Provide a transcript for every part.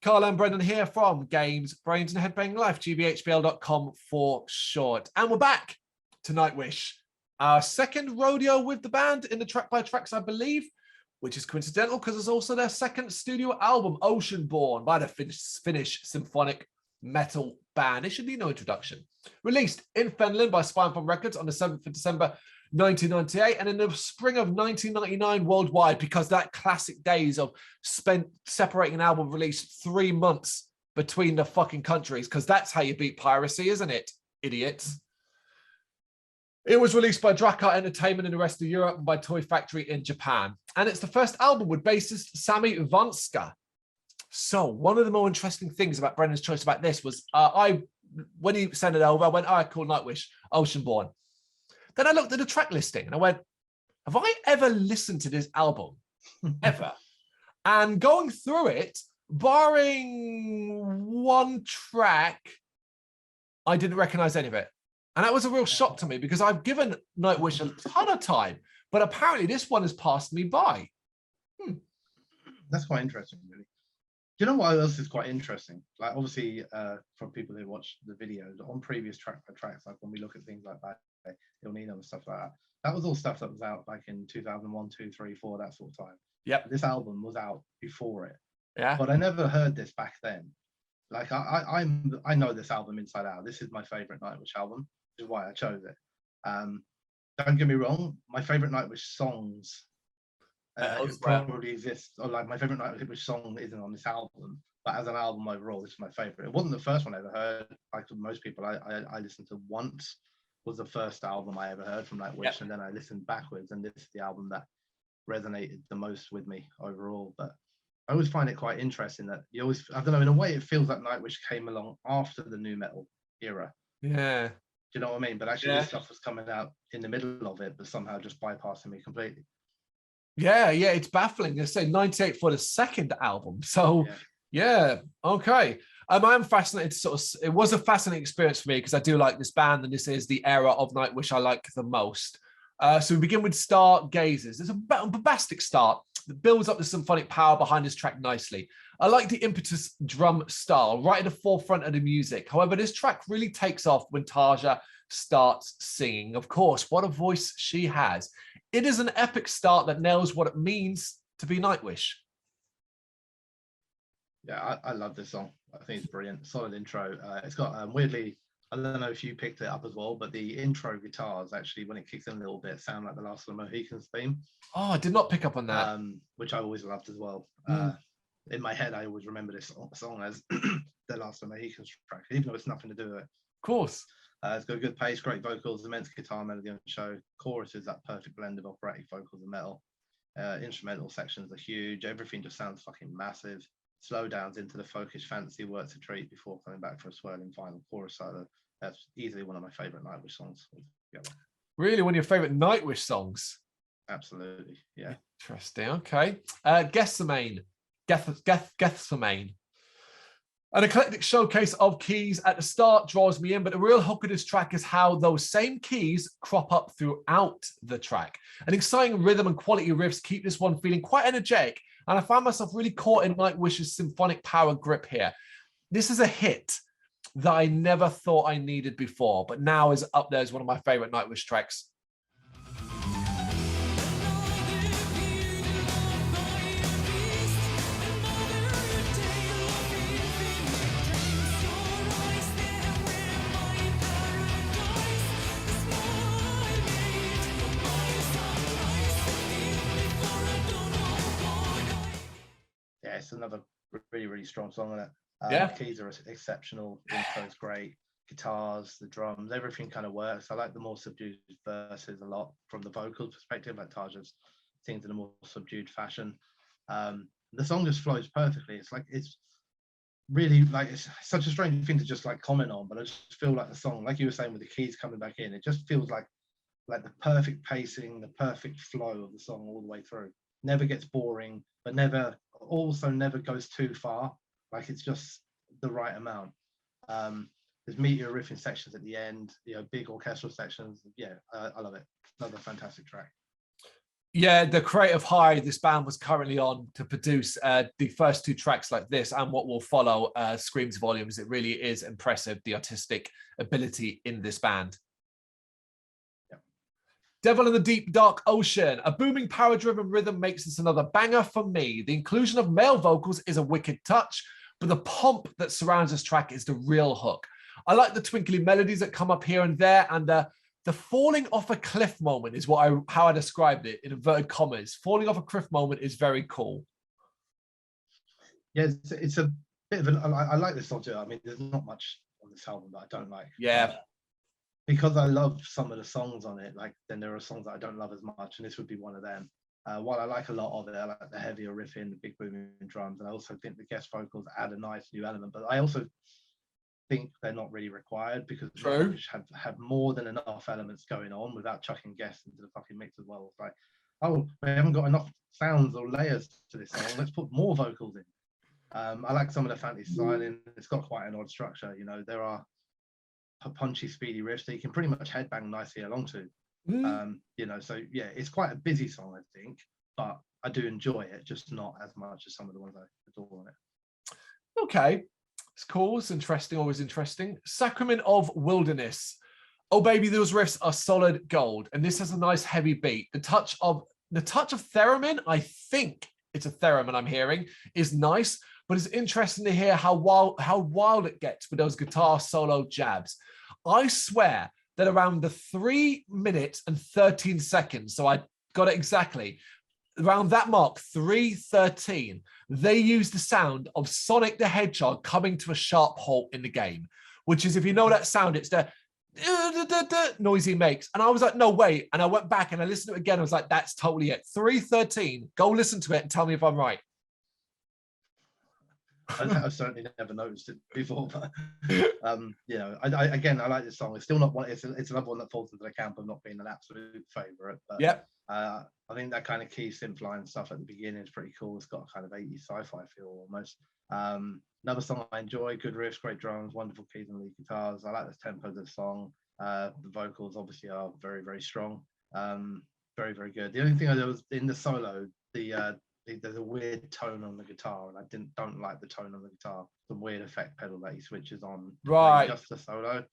Carl and Brendan here from Games, Brains and Head-Banging Life, gbhbl.com for short. And we're back to Nightwish. Our second rodeo with the band in the track by tracks, I believe, which is coincidental because it's also their second studio album, Oceanborn, by the Finnish symphonic metal band. It should need no introduction. Released in Finland by Spinefarm Records on the 7th of December 1998, and in the spring of 1999 worldwide, because that classic days of separating an album release 3 months between the fucking countries, because that's how you beat piracy, isn't it, idiots? It was released by Drakkar Entertainment in the rest of Europe and by Toy Factory in Japan. And it's the first album with bassist Sami Vanska. So one of the more interesting things about Brendan's choice about this was, when he sent it over, I went, all right, cool, Nightwish, Oceanborn. Then I looked at the track listing and I went, have I ever listened to this album? Ever? And going through it, barring one track, I didn't recognize any of it. And that was a real shock to me because I've given Nightwish a ton of time, but apparently this one has passed me by. That's quite interesting, really. Do you know what else is quite interesting? Like, obviously, from people who watch the videos on previous track by tracks, like when we look at things like that, Il Nino and stuff like that, that was all stuff that was out like in 2001, 2, 3, 4, that sort of time. Yep. This album was out before it. Yeah. But I never heard this back then. Like, I know this album inside out. This is my favorite Nightwish album, which is why I chose it. Don't get me wrong, my favorite Nightwish songs probably exist, or like my favorite Nightwish song isn't on this album, but as an album overall, this is my favorite. It wasn't the first one I ever heard. Like most people, I listened to Once was the first album I ever heard from Nightwish. Yep. And then I listened backwards, and this is the album that resonated the most with me overall. But I always find it quite interesting that you always, I don't know, in a way it feels like Nightwish came along after the nu metal era. Yeah. Do you know what I mean? But actually this stuff was coming out in the middle of it, but somehow just bypassing me completely. Yeah, it's baffling. They say 98 for the second album. So yeah, okay. I'm fascinated to it was a fascinating experience for me because I do like this band and this is the era of Nightwish I like the most. So we begin with Stargazers. There's a bombastic start that builds up the symphonic power behind this track nicely. I like the impetus drum style right at the forefront of the music. However, this track really takes off when Tarja starts singing. Of course, what a voice she has. It is an epic start that nails what it means to be Nightwish. Yeah, I love this song. I think it's brilliant. Solid intro. It's got weirdly, I don't know if you picked it up as well, but the intro guitars actually, when it kicks in a little bit, sound like the Last of the Mohicans theme. Oh, I did not pick up on that. Which I always loved as well. In my head, I always remember this song as the Last of the Mohicans track, even though it's nothing to do with it. Of course. It's got a good pace, great vocals, immense guitar melody on the show. Chorus is that perfect blend of operatic vocals and metal. Instrumental sections are huge. Everything just sounds fucking massive. Slow downs into the folkish fantasy works a treat before coming back for a swirling final chorus solo. That's easily one of my favorite Nightwish songs. Really, one of your favorite Nightwish songs? Absolutely, yeah. Interesting. Okay. Gethsemane. Gethsemane. An eclectic showcase of keys at the start draws me in, but the real hook of this track is how those same keys crop up throughout the track. An exciting rhythm and quality riffs keep this one feeling quite energetic, and I find myself really caught in Nightwish's symphonic power grip here. This is a hit that I never thought I needed before, but now is up there as one of my favorite Nightwish tracks. It's another really strong song on it. The keys are exceptional, intro's great, guitars, the drums, everything kind of works. I like the more subdued verses a lot from the vocal perspective, like Tarja's sings in a more subdued fashion. The song just flows perfectly. It's really like, it's such a strange thing to just like comment on, but I just feel like the song, like you were saying with the keys coming back in, it just feels like the perfect pacing, the perfect flow of the song all the way through. Never gets boring, but never goes too far. Like, it's just the right amount. There's meteor riffing sections at the end, big orchestral sections. I love it. Another fantastic track. Yeah, the creative high this band was currently on to produce the first two tracks like this and what will follow screams volumes. It really is impressive, the artistic ability in this band. Yeah. Devil in the Deep Dark Ocean. A booming power-driven rhythm makes this another banger for me. The inclusion of male vocals is a wicked touch, but the pomp that surrounds this track is the real hook. I like the twinkly melodies that come up here and there, and the falling off a cliff moment is how I described it in inverted commas. Falling off a cliff moment is very cool. Yeah, it's a bit of an. I like this song too. I mean, there's not much on this album that I don't like. Yeah. Because I love some of the songs on it, like then there are songs that I don't love as much, and this would be one of them. While I like a lot of it, I like the heavier riffing, the big booming drums, and I also think the guest vocals add a nice new element. But I also think they're not really required because Nightwish have more than enough elements going on without chucking guests into the fucking mix as well. It's like, oh, we haven't got enough sounds or layers to this song. Let's put more vocals in. I like some of the fantasy styling. It's got quite an odd structure. You know, there are punchy, speedy riffs that you can pretty much headbang nicely along to. You know, so yeah, it's quite a busy song, I think, but I do enjoy it, just not as much as some of the ones I adore on it. Okay. It's cool. It's interesting. Always interesting. Sacrament of Wilderness. Oh, baby, those riffs are solid gold. And this has a nice heavy beat. The touch of theremin, I think it's a theremin I'm hearing, is nice, but it's interesting to hear how wild it gets with those guitar solo jabs. I swear that around the 3 minutes and 13 seconds, so I got it exactly, around that mark, 3:13, they use the sound of Sonic the Hedgehog coming to a sharp halt in the game, which is, if you know that sound, it's the noise he makes. And I was like, no, wait. And I went back and I listened to it again. I was like, that's totally it. 3:13. Go listen to it and tell me if I'm right. I've certainly never noticed it before, but you know, I like this song. It's still not one. It's another one that falls into the camp of not being an absolute favorite. But yep. I think that kind of key synth line stuff at the beginning is pretty cool. It's got a kind of 80s sci-fi feel almost. Another song I enjoy. Good riffs, great drums, wonderful keys and lead guitars. I like the tempo of the song. The vocals obviously are very, very strong. Very, very good. The only thing I did was in the solo, there's a weird tone on the guitar, and I don't like the tone on the guitar. Some weird effect pedal that he switches on, right, just the solo,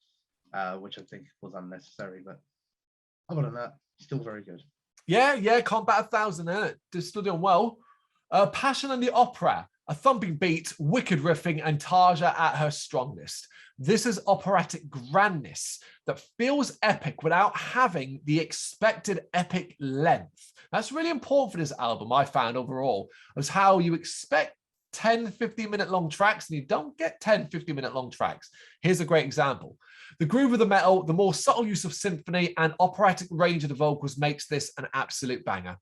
which I think was unnecessary. But other than that, still very good. Yeah, can't bat 1,000 in it. They're still doing well. Passion and the Opera, a thumping beat, wicked riffing, and Tarja at her strongest. This is operatic grandness that feels epic without having the expected epic length. That's really important for this album, I found overall, is how you expect 10, 15-minute long tracks, and you don't get 10, 15-minute long tracks. Here's a great example. The groove of the metal, the more subtle use of symphony, and operatic range of the vocals makes this an absolute banger.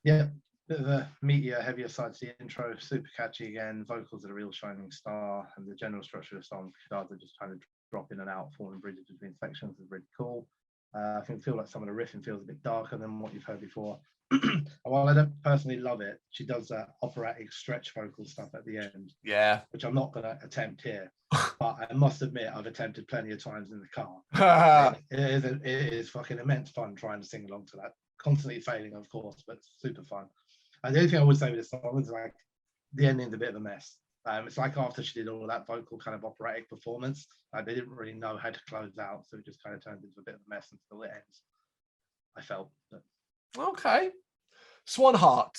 Yeah, bit of a meatier, heavier side to the intro, super catchy again. Vocals are a real shining star, and the general structure of the song, guitars are just kind of drop in and out, forming bridges between sections, is really cool. I feel like some of the riffing feels a bit darker than what you've heard before. While I don't personally love it, she does that operatic stretch vocal stuff at the end. Yeah. Which I'm not going to attempt here, but I must admit I've attempted plenty of times in the car. It is fucking immense fun trying to sing along to that. Constantly failing, of course, but super fun. And the only thing I would say with this song is like the ending's a bit of a mess. It's like after she did all that vocal kind of operatic performance, they didn't really know how to close out, so it just kind of turned into a bit of a mess until it ends. I felt. But... Okay. Swan Heart.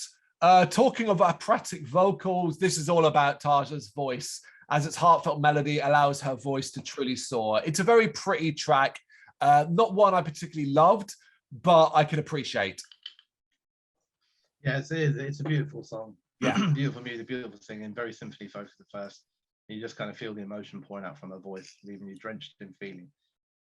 Talking of operatic vocals, this is all about Tarja's voice, as its heartfelt melody allows her voice to truly soar. It's a very pretty track, not one I particularly loved, but I can appreciate. Yes, it is. It's a beautiful song. Yeah. Beautiful music, beautiful singing, very symphony focused at first. You just kind of feel the emotion pouring out from her voice, leaving you drenched in feeling.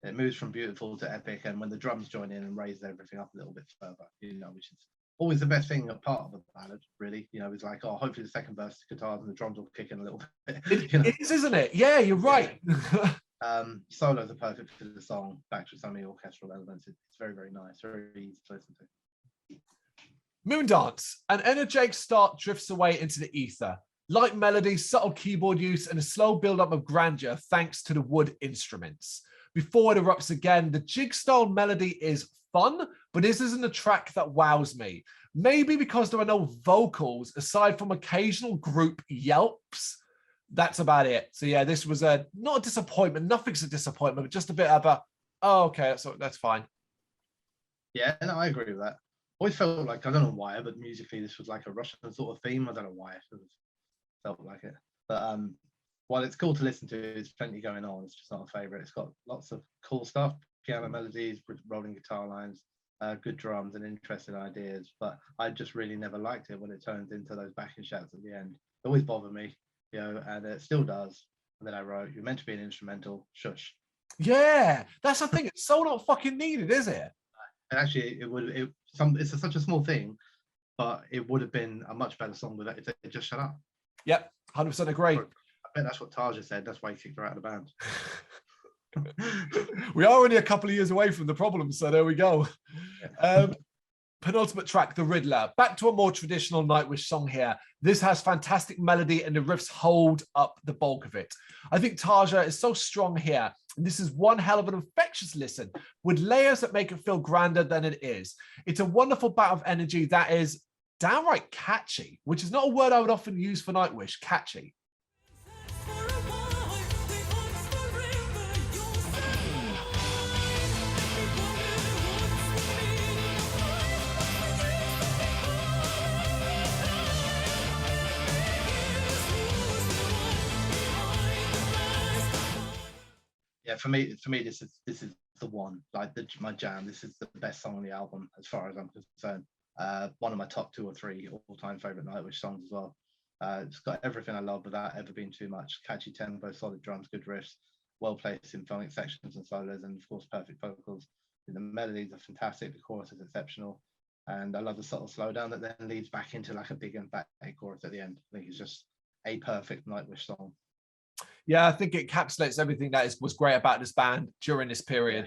It moves from beautiful to epic, and when the drums join in and raise everything up a little bit further, you know, which is always the best thing, a part of a ballad, really. You know, it's like, oh, hopefully the second verse, the guitars and the drums will kick in a little bit. It is, isn't it? Yeah, you're right. Yeah. Solos are perfect for the song, backed with some of the orchestral elements. It's very, very nice, very easy to listen to. Moondance. An energetic start drifts away into the ether. Light melody, subtle keyboard use, and a slow build-up of grandeur thanks to the wood instruments. Before it erupts again, the jig-style melody is fun, but this isn't a track that wows me. Maybe because there are no vocals, aside from occasional group yelps. That's about it. So yeah, this was not a disappointment. Nothing's a disappointment, but just a bit of a, oh, okay, that's fine. Yeah, no, I agree with that. Always felt like, I don't know why, but musically this was like a Russian sort of theme. I don't know why it felt like it. But while it's cool to listen to, there's plenty going on. It's just not a favorite. It's got lots of cool stuff, piano melodies, rolling guitar lines, good drums and interesting ideas. But I just really never liked it when it turned into those backing shots at the end. It always bothered me, you know, and it still does. And then I wrote, you're meant to be an instrumental, shush. Yeah, that's the thing. It's so not fucking needed, is it? And actually, it's such a small thing, but it would have been a much better song with it if they just shut up. Yep, 100% agree. I bet that's what Taja said. That's why he kicked her out of the band. We are only a couple of years away from the problem, so there we go. Yeah. Penultimate track, The Riddler. Back to a more traditional Nightwish song here. This has fantastic melody and the riffs hold up the bulk of it. I think Taja is so strong here. And this is one hell of an infectious listen with layers that make it feel grander than it is. It's a wonderful bout of energy that is downright catchy, which is not a word I would often use for Nightwish, catchy. Yeah, for me, this is the one. Like my jam. This is the best song on the album, as far as I'm concerned. One of my top 2 or 3 all-time favorite Nightwish songs as well. It's got everything I love without ever being too much. Catchy tempo, solid drums, good riffs, well-placed symphonic sections and solos, and of course, perfect vocals. The melodies are fantastic. The chorus is exceptional, and I love the subtle slowdown that then leads back into like a big emphatic chorus at the end. I think it's just a perfect Nightwish song. Yeah, I think it encapsulates everything that was great about this band during this period.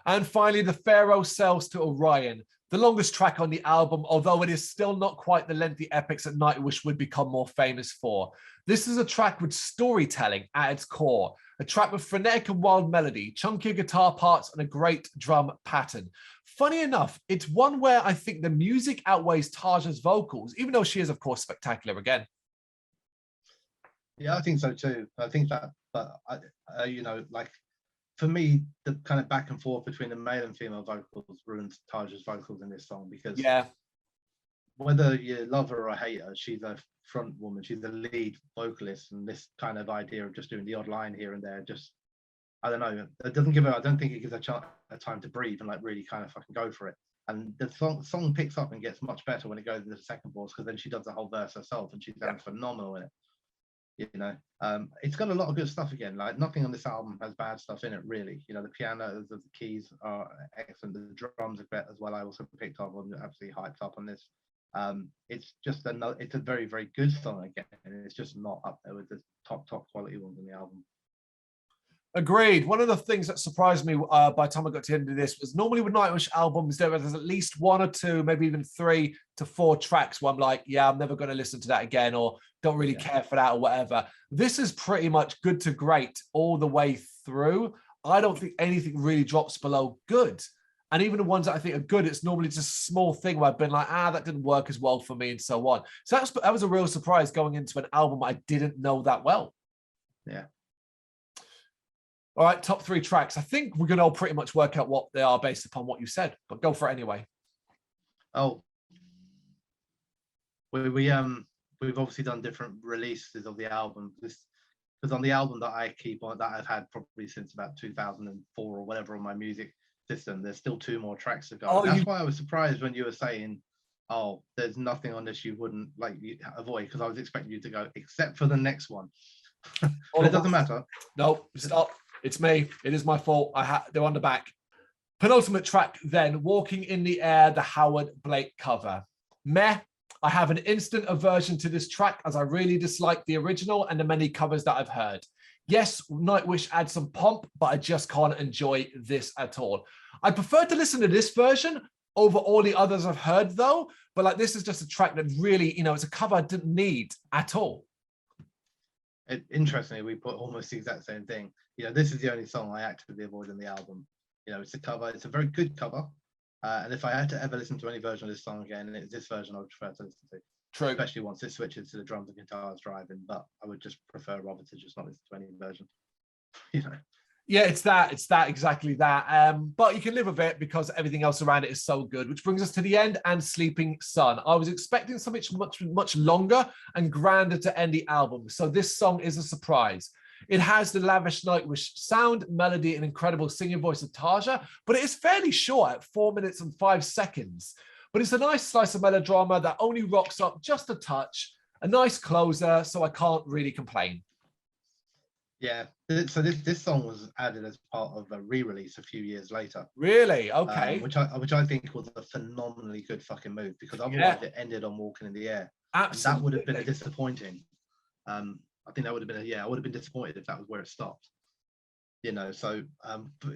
Yeah. And finally, The Pharaoh Sails to Orion, the longest track on the album, although it is still not quite the lengthy epics that Nightwish would become more famous for. This is a track with storytelling at its core, a track with frenetic and wild melody, chunky guitar parts, and a great drum pattern. Funny enough, it's one where I think the music outweighs Taja's vocals, even though she is, of course, spectacular again. Yeah, I think so too. I think that, but you know, like for me, the kind of back and forth between the male and female vocals ruins Taja's vocals in this song, because whether you love her or hate her, she's a front woman, she's the lead vocalist, and this kind of idea of just doing the odd line here and there, just, I don't know, it doesn't give her, I don't think it gives her a time to breathe and like really kind of fucking go for it. And the song picks up and gets much better when it goes into the second verse, because then she does the whole verse herself and she sounds phenomenal in it. You know, it's got a lot of good stuff again. Like nothing on this album has bad stuff in it, really. You know, the piano, the keys are excellent. The drums are great as well. I also picked up on, absolutely hyped up on this. It's just it's a very, very good song again, and it's just not up there with the top quality ones on the album. Agreed. One of the things that surprised me by the time I got to the end of this was normally with Nightwish albums, there's at least 1 or 2, maybe even 3 to 4 tracks where I'm like, yeah, I'm never going to listen to that again, or don't really care for that or whatever. This is pretty much good to great all the way through. I don't think anything really drops below good. And even the ones that I think are good, it's normally just a small thing where I've been like, that didn't work as well for me and so on. So that was a real surprise going into an album I didn't know that well. Yeah. All right, top 3 tracks. I think we're going to all pretty much work out what they are based upon what you said, but go for it anyway. Oh, we've obviously done different releases of the album. Because on the album that I keep on, that I've had probably since about 2004 or whatever on my music system, there's still 2 more tracks to go. Oh, that's why I was surprised when you were saying, oh, there's nothing on this you wouldn't like avoid, because I was expecting you to go, except for the next one. But it doesn't matter. No, stop. It's me. It is my fault. They're on the back. Penultimate track then, Walking in the Air, the Howard Blake cover. Meh. I have an instant aversion to this track as I really dislike the original and the many covers that I've heard. Yes, Nightwish adds some pomp, but I just can't enjoy this at all. I prefer to listen to this version over all the others I've heard, though. But like, this is just a track that really, it's a cover I didn't need at all. Interestingly, we put almost the exact same thing. This is the only song I actively avoid in the album. It's a cover. It's a very good cover. And if I had to ever listen to any version of this song again, it's this version I would prefer to listen to. True. Especially once it switches to the drums and guitars driving. But I would just prefer rather to just not listen to any version. Yeah, it's that, exactly that. But you can live with it because everything else around it is so good, which brings us to the end and Sleeping Sun. I was expecting something much longer and grander to end the album. So this song is a surprise. It has the lavish Nightwish sound, melody, and incredible singing voice of Tarja, but it is fairly short at 4 minutes and 5 seconds. But it's a nice slice of melodrama that only rocks up just a touch, a nice closer, so I can't really complain. Yeah, so this song was added as part of a re-release a few years later. Really? Okay. Which I think was a phenomenally good fucking move, because otherwise it ended on Walking in the Air. Absolutely. And that would have been a disappointing. I think that would have been I would have been disappointed if that was where it stopped. So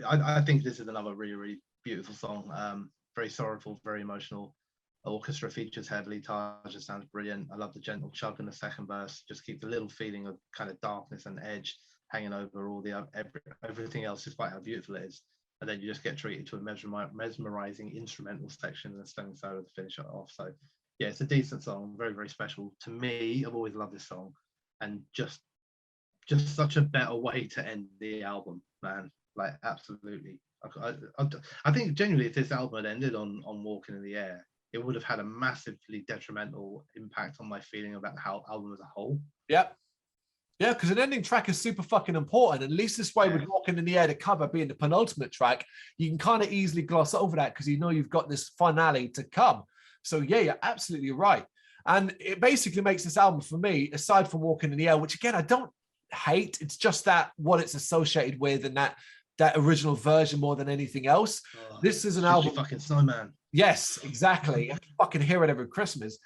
I think this is another really, really beautiful song. Very sorrowful, very emotional. Orchestra features heavily. Tarja sounds brilliant. I love the gentle chug in the second verse. Just keeps a little feeling of kind of darkness and edge hanging over all the everything else, despite how beautiful it is. And then you just get treated to a mesmerizing instrumental section and a stunning solo to finish it off. So yeah, it's a decent song, very, very special to me. I've always loved this song, and just such a better way to end the album, man. Like, absolutely. I think genuinely, if this album had ended on Walking in the Air, it would have had a massively detrimental impact on my feeling about the album as a whole. Yep. Yeah, because an ending track is super fucking important. At least this way, with Walking in the Air, the cover being the penultimate track, you can kind of easily gloss over that because you've got this finale to come. So yeah, you're absolutely right. And it basically makes this album, for me, aside from Walking in the Air, which again, I don't hate. It's just that what it's associated with and that original version more than anything else. This is an album. Fucking Snowman. Yes, exactly. I fucking hear it every Christmas.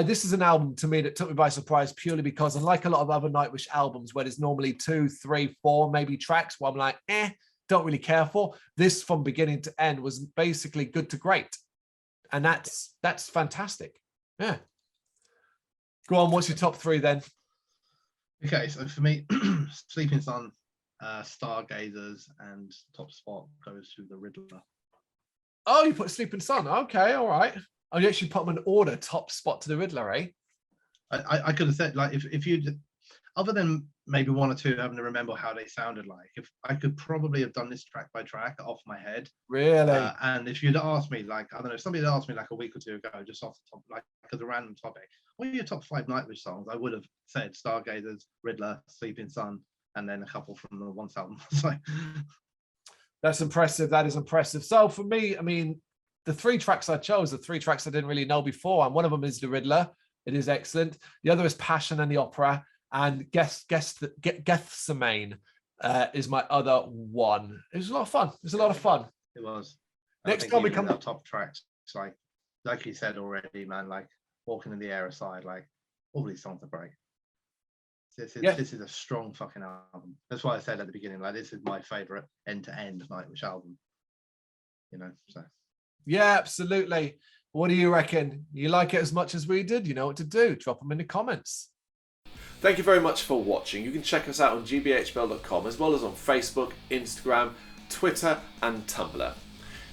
This is an album to me that took me by surprise purely because, unlike a lot of other Nightwish albums where there's normally 2, 3, 4 maybe tracks where I'm like, don't really care for, this from beginning to end was basically good to great. And that's fantastic. Yeah. Go on, what's your top 3 then? Okay, so for me, Sleeping Sun, Stargazers, and top spot goes to the Riddler. Oh, you put Sleeping Sun. Okay, all right. Oh, you actually put them in order, top spot to the Riddler, eh? I could have said, like, if you, other than maybe 1 or 2 having to remember how they sounded like, if I could probably have done this track by track off my head. Really? And if you'd asked me, like, I don't know, if somebody had asked me like a week or 2 ago, just off the top, like, as a random topic, what are your top 5 Nightwish songs? I would have said Stargazers, Riddler, Sleeping Sun, and then a couple from the Once album. So that's impressive. That is impressive. So for me, I mean, the 3 tracks I chose are 3 tracks I didn't really know before. And one of them is The Riddler. It is excellent. The other is Passion and the Opera. And Gethsemane is my other one. It was a lot of fun. It was a lot of fun. It was. Next time we come to top tracks, like you said already, man, like Walking in the Air aside, like all these songs are great. This is a strong fucking album. That's why I said at the beginning, like, this is my favorite end-to-end Nightwish album. So. Yeah, absolutely. What do you reckon? You like it as much as we did? You know what to do. Drop them in the comments. Thank you very much for watching. You can check us out on gbhbl.com as well as on Facebook, Instagram, Twitter and Tumblr.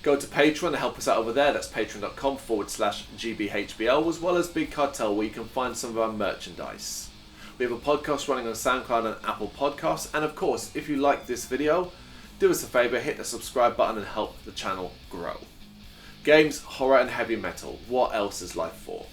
Go to Patreon and help us out over there. That's patreon.com/gbhbl, as well as Big Cartel, where you can find some of our merchandise. We have a podcast running on SoundCloud and Apple Podcasts. And of course, if you like this video, do us a favour, hit the subscribe button and help the channel grow. Games, horror and heavy metal. What else is life for?